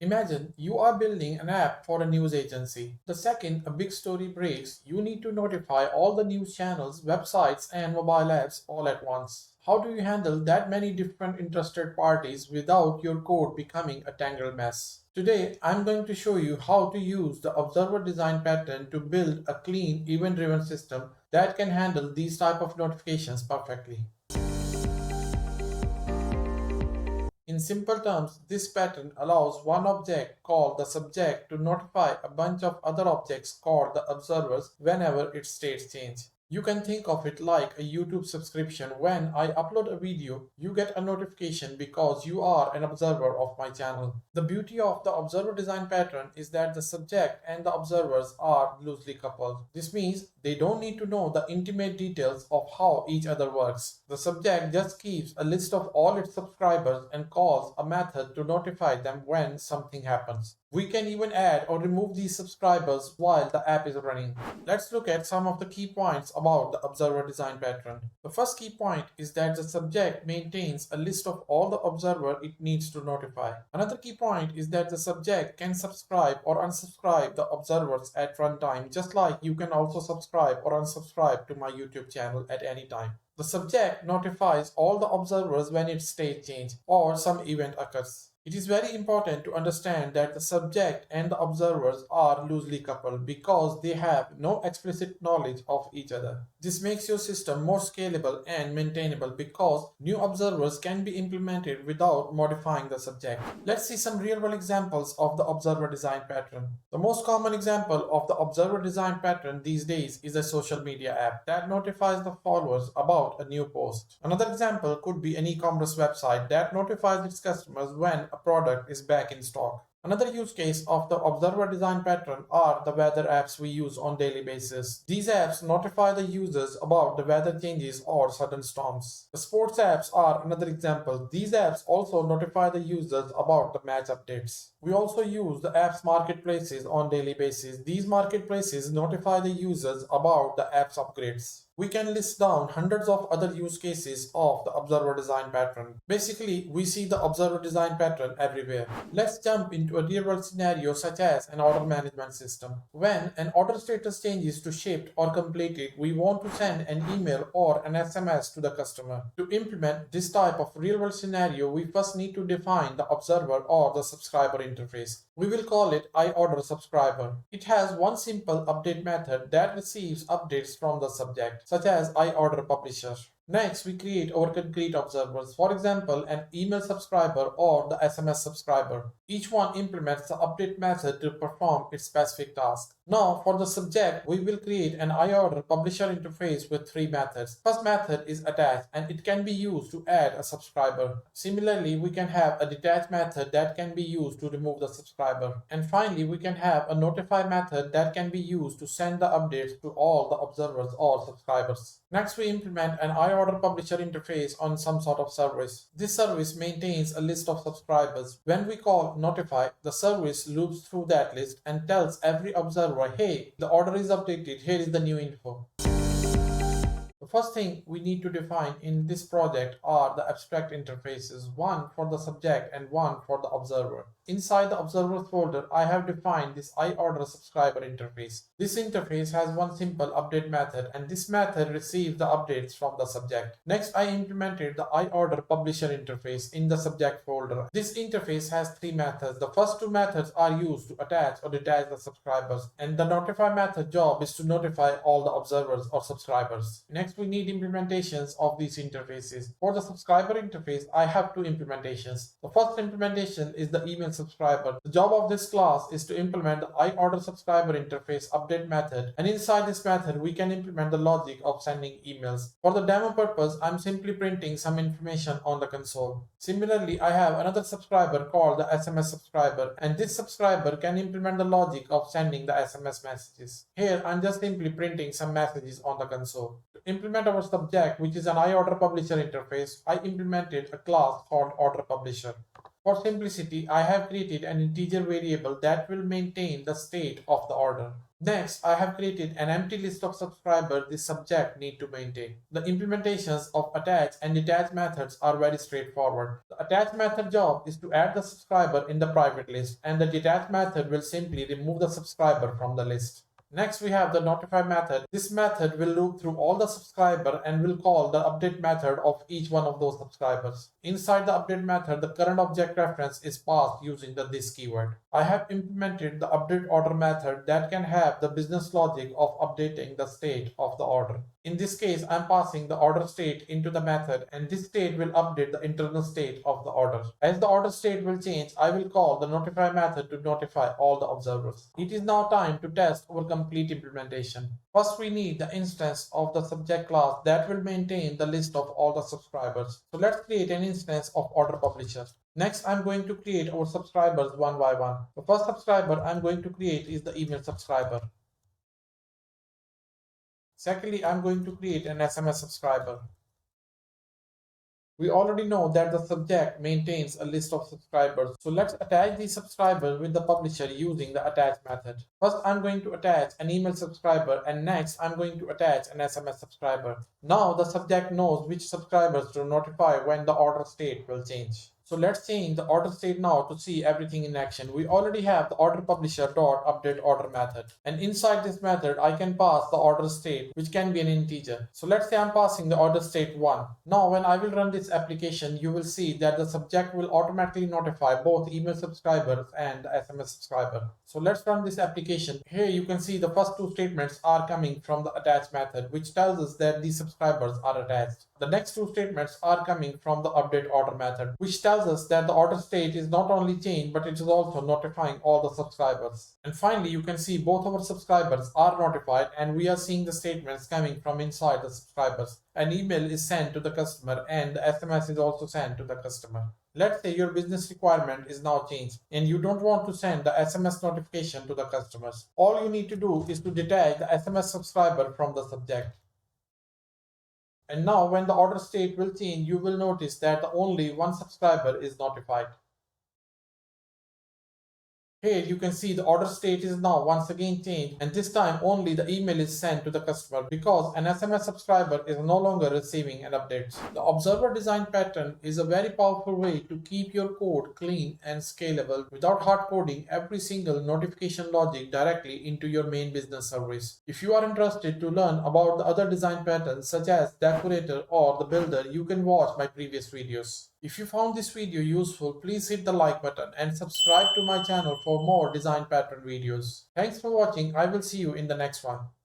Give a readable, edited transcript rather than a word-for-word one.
Imagine you are building an app for a news agency. The second a big story breaks, you need to notify all the news channels, websites, and mobile apps all at once. How do you handle that many different interested parties without your code becoming a tangled mess? Today, I'm going to show you how to use the observer design pattern to build a clean, event-driven system that can handle these type of notifications perfectly. In simple terms, this pattern allows one object called the subject to notify a bunch of other objects called the observers whenever its states change. You can think of it like a YouTube subscription. When I upload a video, you get a notification because you are an observer of my channel. The beauty of the observer design pattern is that the subject and the observers are loosely coupled. This means they don't need to know the intimate details of how each other works. The subject just keeps a list of all its subscribers and calls a method to notify them when something happens. We can even add or remove these subscribers while the app is running. Let's look at some of the key points about the observer design pattern. The first key point is that the subject maintains a list of all the observer it needs to notify. Another key point is that the subject can subscribe or unsubscribe the observers at runtime, just like you can also subscribe or unsubscribe to my YouTube channel at any time. The subject notifies all the observers when its state change or some event occurs. It is very important to understand that the subject and the observers are loosely coupled because they have no explicit knowledge of each other. This makes your system more scalable and maintainable because new observers can be implemented without modifying the subject. Let's see some real-world examples of the observer design pattern. The most common example of the observer design pattern these days is a social media app that notifies the followers about a new post. Another example could be an e-commerce website that notifies its customers when a product is back in stock. Another use case of the observer design pattern are the weather apps we use on daily basis. These apps notify the users about the weather changes or sudden storms. The sports apps are another example. These apps also notify the users about the match updates. We also use the apps marketplaces on daily basis. These marketplaces notify the users about the apps upgrades. We can list down hundreds of other use cases of the observer design pattern. Basically, we see the observer design pattern everywhere. Let's jump into a real-world scenario such as an order management system. When an order status changes to shipped or completed, we want to send an email or an SMS to the customer. To implement this type of real-world scenario, we first need to define the observer or the subscriber interface. We will call it iOrderSubscriber. It has one simple update method that receives updates from the subject, such as iOrderPublisher. Next, we create our concrete observers, for example, an email subscriber or the SMS subscriber. Each one implements the update method to perform its specific task. Now, for the subject, we will create an iOrder publisher interface with three methods. First method is attach, and it can be used to add a subscriber. Similarly, we can have a detach method that can be used to remove the subscriber. And finally, we can have a notify method that can be used to send the updates to all the observers or subscribers. Next, we implement an iOrder publisher interface on some sort of service. This service maintains a list of subscribers. When we call notify, the service loops through that list and tells every observer, hey, the order is updated, here is the new info. The first thing we need to define in this project are the abstract interfaces, one for the subject and one for the observer. Inside the observers folder, I have defined this iOrder subscriber interface. This interface has one simple update method, and this method receives the updates from the subject. Next, I implemented the iOrder publisher interface in the subject folder. This interface has three methods. The first two methods are used to attach or detach the subscribers, and the notify method job is to notify all the observers or subscribers. Next, we need implementations of these interfaces. For the subscriber interface, I have two implementations. The first implementation is the email subscriber. The job of this class is to implement the iOrder subscriber interface update method, and inside this method we can implement the logic of sending emails. For the demo purpose, I'm simply printing some information on the console. Similarly, I have another subscriber called the SMS subscriber, and this subscriber can implement the logic of sending the SMS messages. Here I'm just simply printing some messages on the console. To implement our subject, which is an iOrder publisher interface, I implemented a class called order publisher. For simplicity, I have created an integer variable that will maintain the state of the order. Next, I have created an empty list of subscribers this subject need to maintain. The implementations of attach and detach methods are very straightforward. The attach method job is to add the subscriber in the private list, and the detach method will simply remove the subscriber from the list. Next, we have the notify method. This method will loop through all the subscriber and will call the update method of each one of those subscribers. Inside the update method, the current object reference is passed using the this keyword. I have implemented the update order method that can have the business logic of updating the state of the order. In this case, I'm passing the order state into the method, and this state will update the internal state of the order. As the order state will change, I will call the notify method to notify all the observers. It is now time to test our complete implementation. First, we need the instance of the subject class that will maintain the list of all the subscribers. So let's create an instance of order publisher. Next, I'm going to create our subscribers one by one. The first subscriber I'm going to create is the email subscriber. Secondly, I'm going to create an SMS subscriber. We already know that the subject maintains a list of subscribers. So let's attach the subscriber with the publisher using the attach method. First, I'm going to attach an email subscriber, and next I'm going to attach an SMS subscriber. Now the subject knows which subscribers to notify when the order state will change. So let's change the order state now to see everything in action. We already have the order publisher dot update order method, and inside this method I can pass the order state, which can be an integer. So let's say I'm passing the order state 1. Now when I will run this application, you will see that the subject will automatically notify both email subscribers and the SMS subscriber. So let's run this application. Here you can see the first two statements are coming from the attach method, which tells us that these subscribers are attached. The next two statements are coming from the update order method, which tells us that the order state is not only changed, but it is also notifying all the subscribers. And finally, you can see both our subscribers are notified, and we are seeing the statements coming from inside the subscribers. An email is sent to the customer, and the SMS is also sent to the customer. Let's say your business requirement is now changed and you don't want to send the SMS notification to the customers. All you need to do is to detach the SMS subscriber from the subject. And now when the order state will change, you will notice that only one subscriber is notified. Here you can see the order state is now once again changed, and this time only the email is sent to the customer because an SMS subscriber is no longer receiving an update. The observer design pattern is a very powerful way to keep your code clean and scalable without hard coding every single notification logic directly into your main business service. If you are interested to learn about the other design patterns such as Decorator or the Builder, you can watch my previous videos. If you found this video useful, please hit the like button and subscribe to my channel for more design pattern videos. Thanks for watching. I will see you in the next one.